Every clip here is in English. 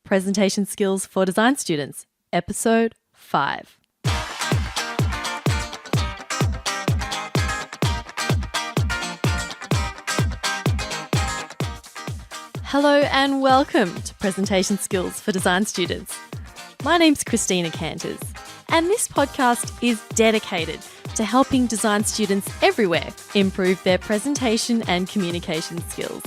Presentation Skills for Design Students, Episode 5. Hello and welcome to Presentation Skills for Design Students. My name's Christina Canters, and this podcast is dedicated to helping design students everywhere improve their presentation and communication skills.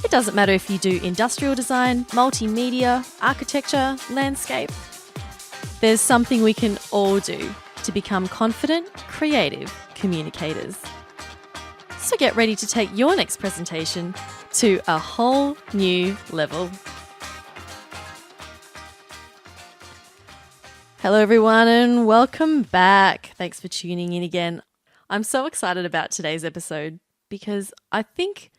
It doesn't matter if you do industrial design, multimedia, architecture, landscape. There's something we can all do to become confident, creative communicators. So get ready to take your next presentation to a whole new level. Hello everyone and welcome back. Thanks for tuning in again. I'm so excited about today's episode because I think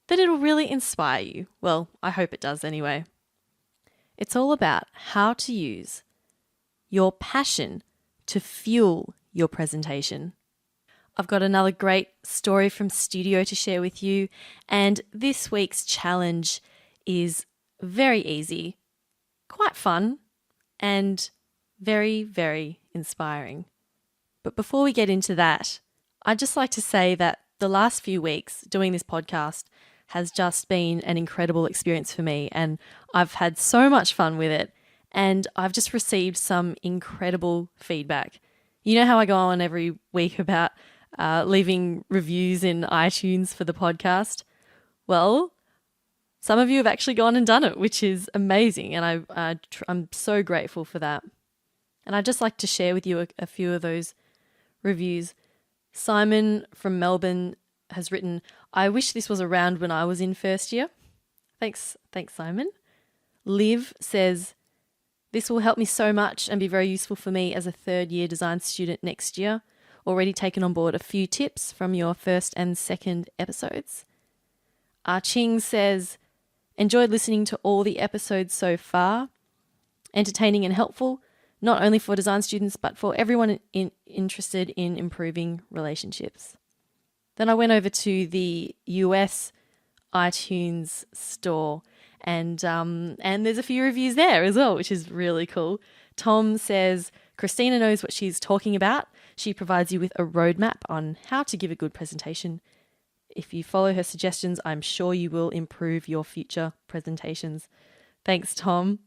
that it'll really inspire you. Well, I hope it does anyway. It's all about how to use your passion to fuel your presentation. I've got another great story from studio to share with you, and this week's challenge is very easy, quite fun, and very, very inspiring. But before we get into that, I'd just like to say that the last few weeks doing this podcast has just been an incredible experience for me, and I've had so much fun with it, and I've just received some incredible feedback. You know how I go on every week about leaving reviews in iTunes for the podcast? Well, some of you have actually gone and done it, which is amazing, and I'm so grateful for that. And I'd just like to share with you a few of those reviews. Simon from Melbourne has written, "I wish this was around when I was in first year." Thanks, Simon. Liv says, "This will help me so much and be very useful for me as a third year design student next year. Already taken on board a few tips from your first and second episodes." Ching says, "Enjoyed listening to all the episodes so far. Entertaining and helpful, not only for design students, but for everyone interested in improving relationships." Then I went over to the US iTunes store and there's a few reviews there as well, which is really cool. Tom says, "Christina knows what she's talking about. She provides you with a roadmap on how to give a good presentation. If you follow her suggestions, I'm sure you will improve your future presentations." Thanks, Tom.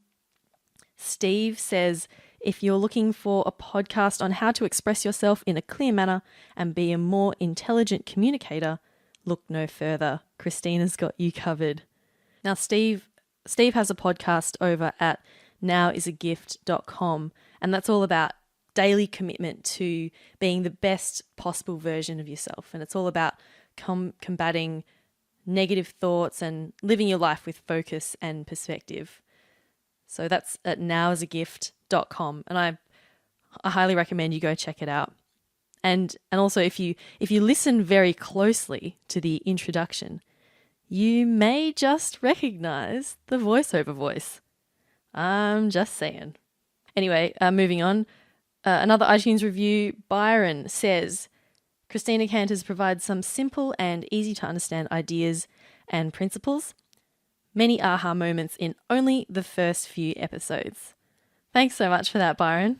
Steve says, "If you're looking for a podcast on how to express yourself in a clear manner and be a more intelligent communicator, look no further. Christina's got you covered." Now, Steve has a podcast over at nowisagift.com, and that's all about daily commitment to being the best possible version of yourself. And it's all about combating negative thoughts and living your life with focus and perspective. So that's at nowisagift.com, and I highly recommend you go check it out. And also if you listen very closely to the introduction, you may just recognize the voiceover voice. I'm just saying. Anyway, moving on. Another iTunes review, Byron says, "Christina Canters provides some simple and easy to understand ideas and principles. Many aha moments in only the first few episodes." Thanks so much for that, Byron.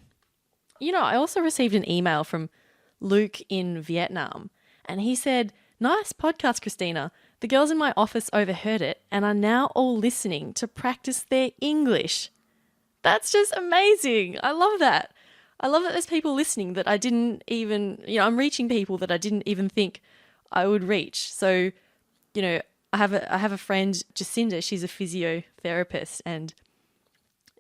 You know, I also received an email from Luke in Vietnam, and he said, "Nice podcast, Christina. The girls in my office overheard it and are now all listening to practice their English." That's just amazing. I love that. I love that there's people listening that I didn't even, I'm reaching people that I didn't even think I would reach. So, I have a friend, Jacinda, she's a physiotherapist, and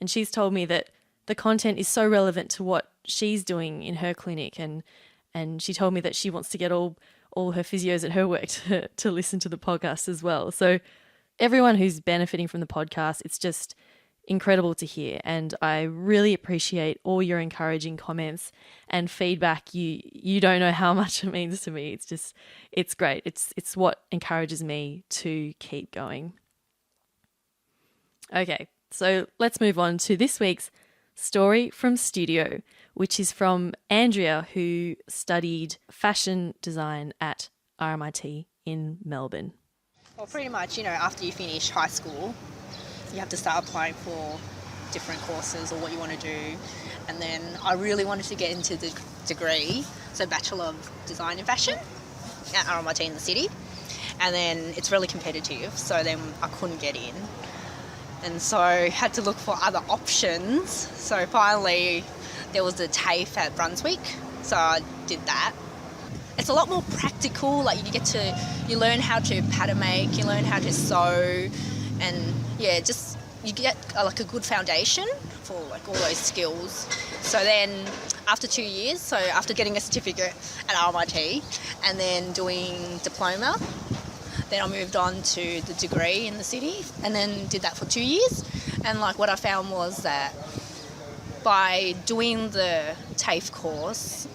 she's told me that the content is so relevant to what she's doing in her clinic, and she told me that she wants to get all her physios at her work to listen to the podcast as well. So everyone who's benefiting from the podcast, it's just incredible to hear, and I really appreciate all your encouraging comments and feedback. You don't know how much it means to me. It's great. It's what encourages me to keep going. Okay, so let's move on to this week's story from studio, which is from Andrea, who studied fashion design at RMIT in Melbourne. Well, pretty much, after you finish high school, you have to start applying for different courses or what you want to do. And then I really wanted to get into the degree, so Bachelor of Design in Fashion at RMIT in the city. And then it's really competitive, so then I couldn't get in. And so had to look for other options. So finally there was the TAFE at Brunswick, so I did that. It's a lot more practical, like you learn how to pattern make, you learn how to sew, and yeah, just you get like a good foundation for like all those skills. So then after 2 years, so after getting a certificate at RMIT and then doing diploma, then I moved on to the degree in the city and then did that for 2 years. And like what I found was that by doing the TAFE course,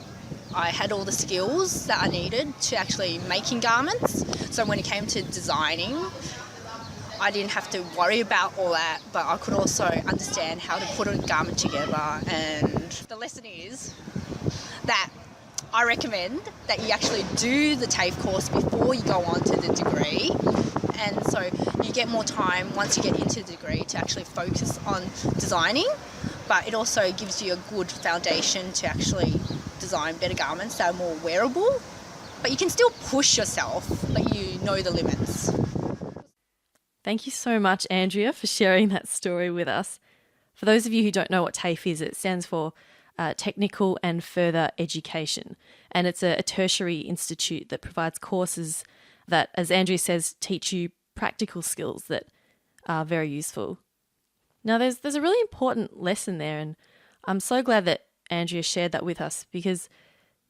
I had all the skills that I needed to actually making garments. So when it came to designing, I didn't have to worry about all that, but I could also understand how to put a garment together. And the lesson is that I recommend that you actually do the TAFE course before you go on to the degree. And so you get more time once you get into the degree to actually focus on designing, but it also gives you a good foundation to actually design better garments that are more wearable, but you can still push yourself, but you know the limits. Thank you so much, Andrea, for sharing that story with us. For those of you who don't know what TAFE is, it stands for Technical and Further Education, and it's a tertiary institute that provides courses that, as Andrea says, teach you practical skills that are very useful. Now, there's a really important lesson there, and I'm so glad that Andrea shared that with us because,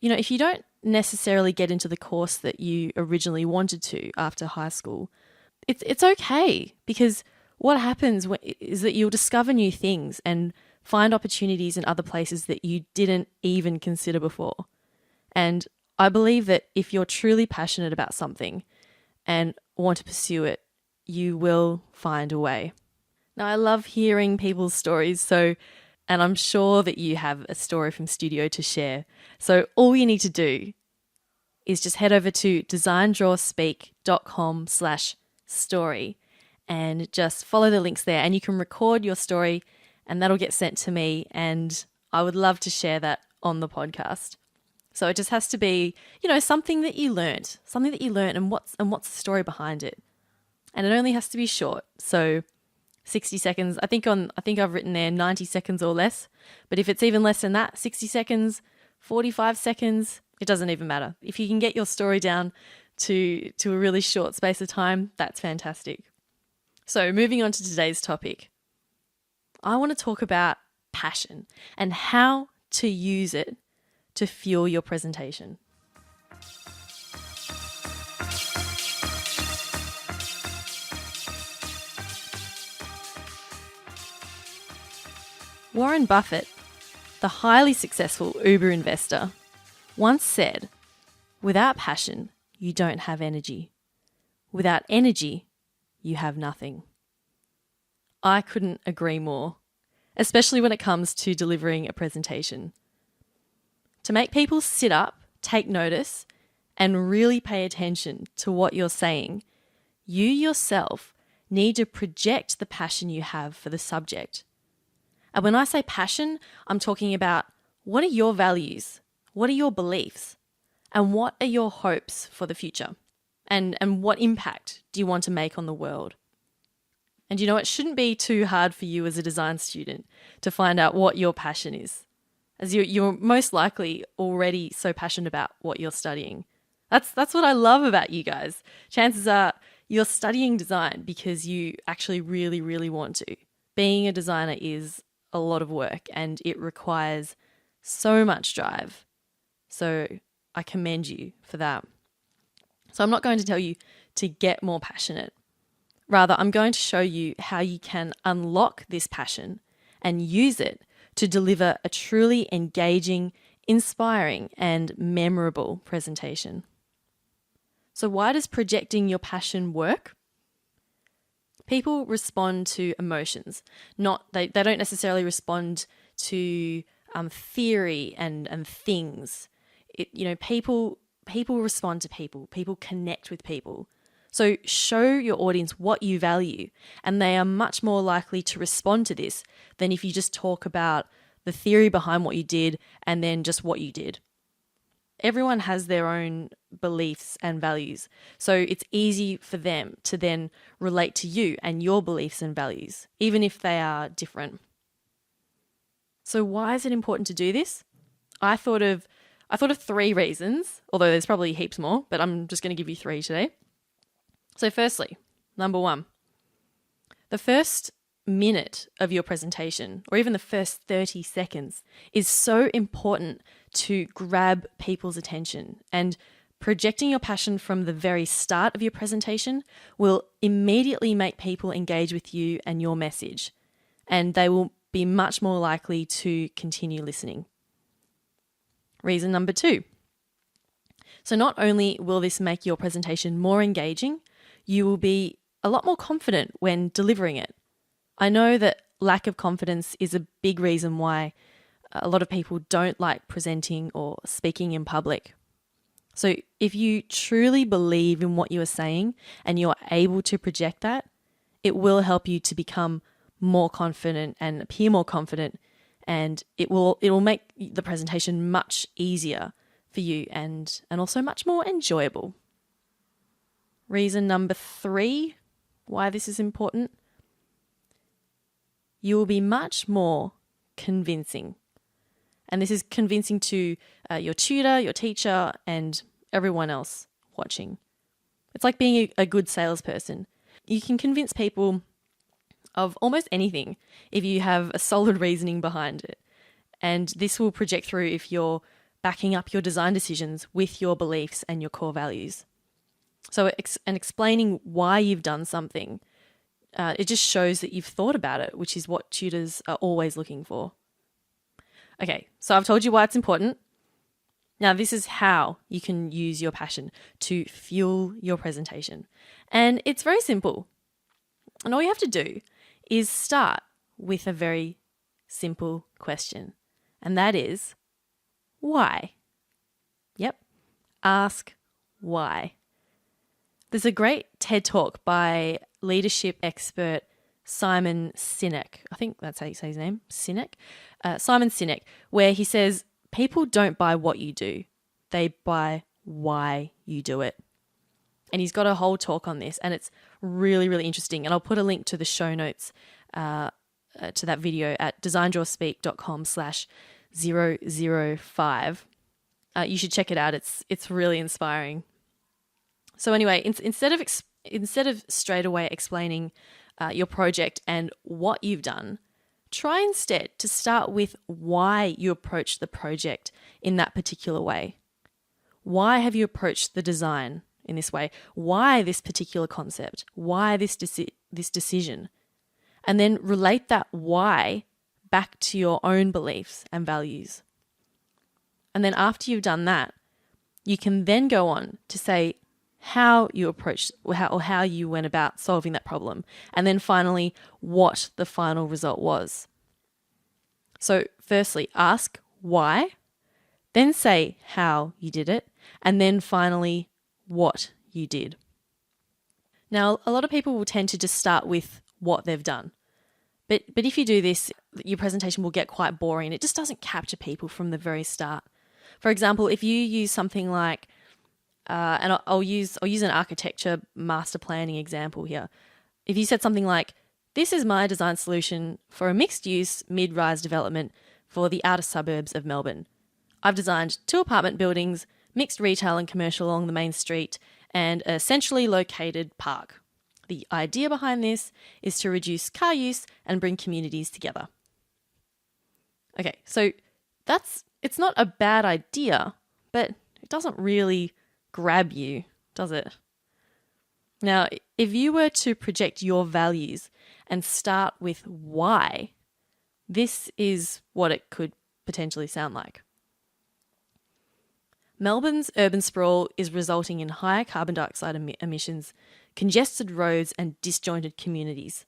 you know, if you don't necessarily get into the course that you originally wanted to after high school, it's okay, because what happens is that you'll discover new things and find opportunities in other places that you didn't even consider before. And I believe that if you're truly passionate about something and want to pursue it, you will find a way. Now, I love hearing people's stories, and I'm sure that you have a story from studio to share. So all you need to do is just head over to designdrawspeak.com/story and just follow the links there, and you can record your story and that'll get sent to me, and I would love to share that on the podcast. So it just has to be, you know, something that you learned and what's the story behind it. And it only has to be short. So 60 seconds. I think I've written there 90 seconds or less, but if it's even less than that, 60 seconds, 45 seconds, it doesn't even matter. If you can get your story down to a really short space of time, that's fantastic. So moving on to today's topic, I want to talk about passion and how to use it to fuel your presentation. Warren Buffett, the highly successful Uber investor, once said, "Without passion, you don't have energy. Without energy, you have nothing." I couldn't agree more, especially when it comes to delivering a presentation. To make people sit up, take notice, and really pay attention to what you're saying, you yourself need to project the passion you have for the subject. And when I say passion, I'm talking about what are your values, what are your beliefs, and what are your hopes for the future, and what impact do you want to make on the world. And you know, it shouldn't be too hard for you as a design student to find out what your passion is, as you're most likely already so passionate about what you're studying. That's what I love about you guys. Chances are you're studying design because you actually really, really want to. Being a designer is a lot of work and it requires so much drive. So I commend you for that. So I'm not going to tell you to get more passionate. Rather, I'm going to show you how you can unlock this passion and use it to deliver a truly engaging, inspiring, and memorable presentation. So why does projecting your passion work? People respond to emotions. They don't necessarily respond to theory and things. People respond to people. People connect with people. So show your audience what you value, and they are much more likely to respond to this than if you just talk about the theory behind what you did and then just what you did. Everyone has their own beliefs and values, so it's easy for them to then relate to you and your beliefs and values, even if they are different. So why is it important to do this? I thought of 3 reasons, although there's probably heaps more, but I'm just going to give you 3 today. So firstly, number 1, the first minute of your presentation, or even the first 30 seconds, is so important to grab people's attention. And projecting your passion from the very start of your presentation will immediately make people engage with you and your message, and they will be much more likely to continue listening. Reason number 2. So not only will this make your presentation more engaging, you will be a lot more confident when delivering it. I know that lack of confidence is a big reason why a lot of people don't like presenting or speaking in public. So if you truly believe in what you are saying and you're able to project that, it will help you to become more confident and appear more confident, and it will make the presentation much easier for you and also much more enjoyable. Reason number 3 why this is important: you will be much more convincing. And this is convincing to your tutor, your teacher, and everyone else watching. It's like being a good salesperson. You can convince people of almost anything if you have a solid reasoning behind it. And this will project through if you're backing up your design decisions with your beliefs and your core values. So, explaining why you've done something, it just shows that you've thought about it, which is what tutors are always looking for. Okay, so I've told you why it's important. Now, this is how you can use your passion to fuel your presentation. And it's very simple. And all you have to do is start with a very simple question. And that is, why? Yep, ask why. There's a great TED Talk by leadership expert Simon Sinek. I think that's how you say his name, Sinek. Simon Sinek, where he says, people don't buy what you do, they buy why you do it. And he's got a whole talk on this, and it's really, really interesting. And I'll put a link to the show notes to that video at designdrawspeak.com/005. You should check it out. It's really inspiring. So anyway, instead of straight away explaining your project and what you've done, try instead to start with why you approached the project in that particular way. Why have you approached the design in this way? Why this particular concept? Why this decision? And then relate that why back to your own beliefs and values. And then after you've done that, you can then go on to say how you approached or how you went about solving that problem. And then finally, what the final result was. So firstly, ask why, then say how you did it, and then finally, what you did. Now, a lot of people will tend to just start with what they've done. But if you do this, your presentation will get quite boring. It just doesn't capture people from the very start. For example, if you use something like, and I'll use an architecture master planning example here. If you said something like, this is my design solution for a mixed-use mid-rise development for the outer suburbs of Melbourne. I've designed 2 apartment buildings, mixed retail and commercial along the main street, and a centrally located park. The idea behind this is to reduce car use and bring communities together. Okay, so it's not a bad idea, but it doesn't really grab you, does it? Now, if you were to project your values and start with why, this is what it could potentially sound like. Melbourne's urban sprawl is resulting in higher carbon dioxide emissions, congested roads, and disjointed communities.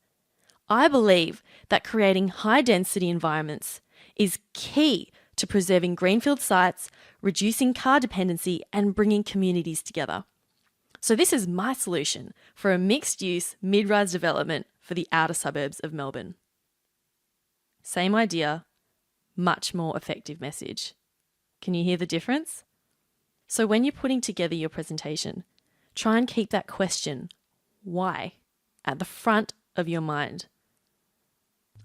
I believe that creating high-density environments is key to preserving greenfield sites, reducing car dependency, and bringing communities together. So this is my solution for a mixed-use mid-rise development for the outer suburbs of Melbourne. Same idea, much more effective message. Can you hear the difference? So when you're putting together your presentation, try and keep that question, why, at the front of your mind.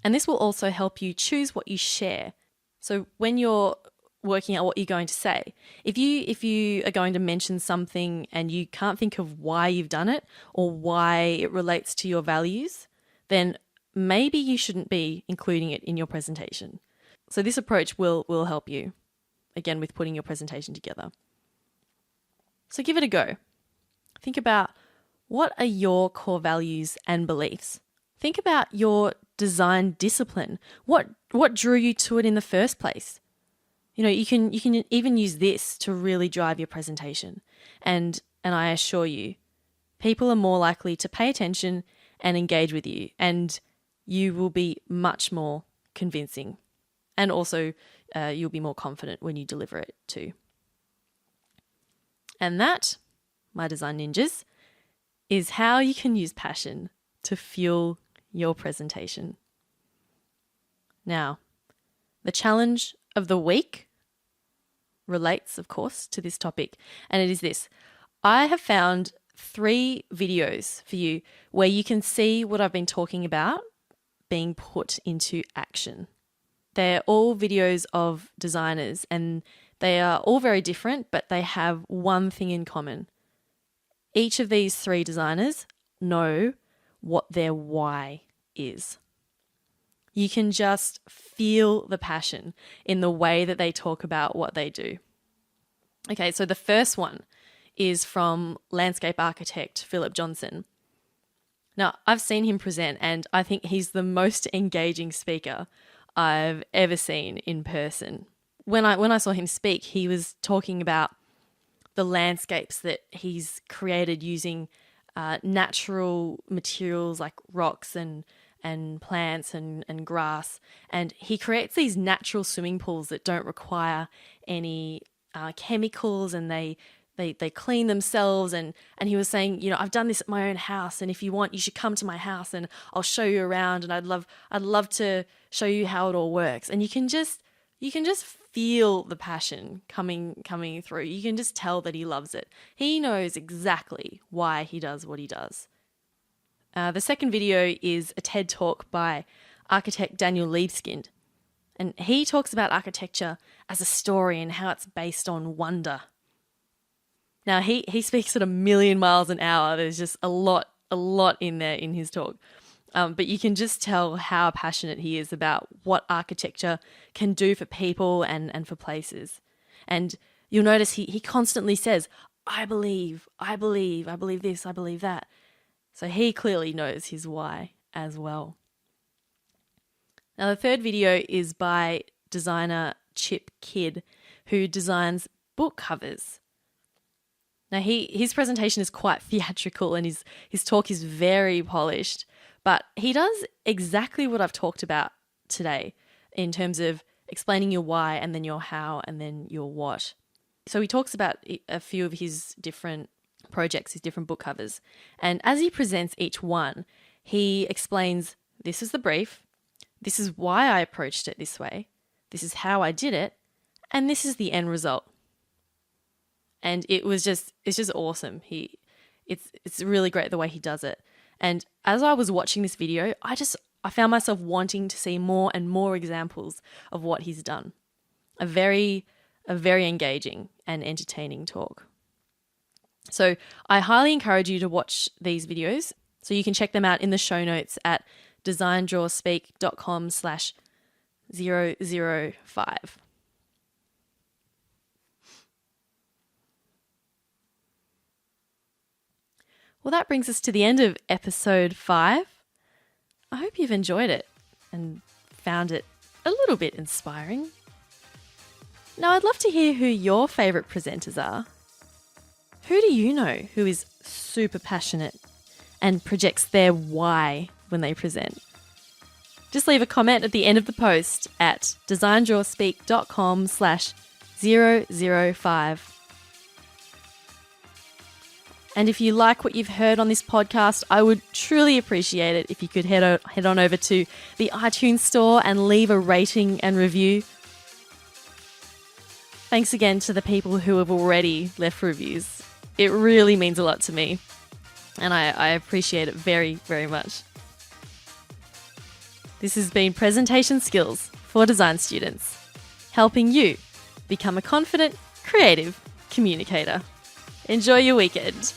And this will also help you choose what you share. So when you're working out what you're going to say, if you are going to mention something and you can't think of why you've done it or why it relates to your values, then maybe you shouldn't be including it in your presentation. So this approach will help you, again, with putting your presentation together. So give it a go. Think about, what are your core values and beliefs? Think about your design discipline. What drew you to it in the first place? You know, you can even use this to really drive your presentation. And I assure you, people are more likely to pay attention and engage with you, and you will be much more convincing. And also, you'll be more confident when you deliver it too. And that, my design ninjas, is how you can use passion to fuel your presentation. Now, the challenge of the week relates, of course, to this topic, and it is this. I have found 3 videos for you where you can see what I've been talking about being put into action. They're all videos of designers, and they are all very different, but they have one thing in common. Each of these 3 designers know what their why is. You can just feel the passion in the way that they talk about what they do. Okay, so the first one is from landscape architect Philip Johnson. Now, I've seen him present, and I think he's the most engaging speaker I've ever seen in person. When I saw him speak, he was talking about the landscapes that he's created using natural materials like rocks and plants and grass. And he creates these natural swimming pools that don't require any chemicals, and they clean themselves. And he was saying, you know, I've done this at my own house, and if you want, you should come to my house and I'll show you around, and I'd love to show you how it all works. And you can just feel the passion coming through. You can just tell that he loves it. He knows exactly why he does what he does. The second video is a TED Talk by architect Daniel Libeskind. And he talks about architecture as a story and how it's based on wonder. Now, he speaks at 1,000,000 miles an hour. There's just a lot in there in his talk. But you can just tell how passionate he is about what architecture can do for people and for places. And you'll notice he constantly says, I believe this, I believe that. So he clearly knows his why as well. Now, the third video is by designer Chip Kidd, who designs book covers. Now, his presentation is quite theatrical, and his talk is very polished, but he does exactly what I've talked about today in terms of explaining your why and then your how and then your what. So he talks about a few of his different projects, his different book covers. And as he presents each one, he explains, this is the brief, this is why I approached it this way, this is how I did it, and this is the end result. And it's just awesome. It's really great the way he does it. And as I was watching this video, I found myself wanting to see more and more examples of what he's done. A very engaging and entertaining talk. So I highly encourage you to watch these videos. So you can check them out in the show notes at designdrawspeak.com/005. Well, that brings us to the end of episode 5. I hope you've enjoyed it and found it a little bit inspiring. Now, I'd love to hear who your favourite presenters are. Who do you know who is super passionate and projects their why when they present? Just leave a comment at the end of the post at designdrawspeak.com/005. And if you like what you've heard on this podcast, I would truly appreciate it if you could head on over to the iTunes store and leave a rating and review. Thanks again to the people who have already left reviews. It really means a lot to me, and I appreciate it very, very much. This has been Presentation Skills for Design Students, helping you become a confident, creative communicator. Enjoy your weekend.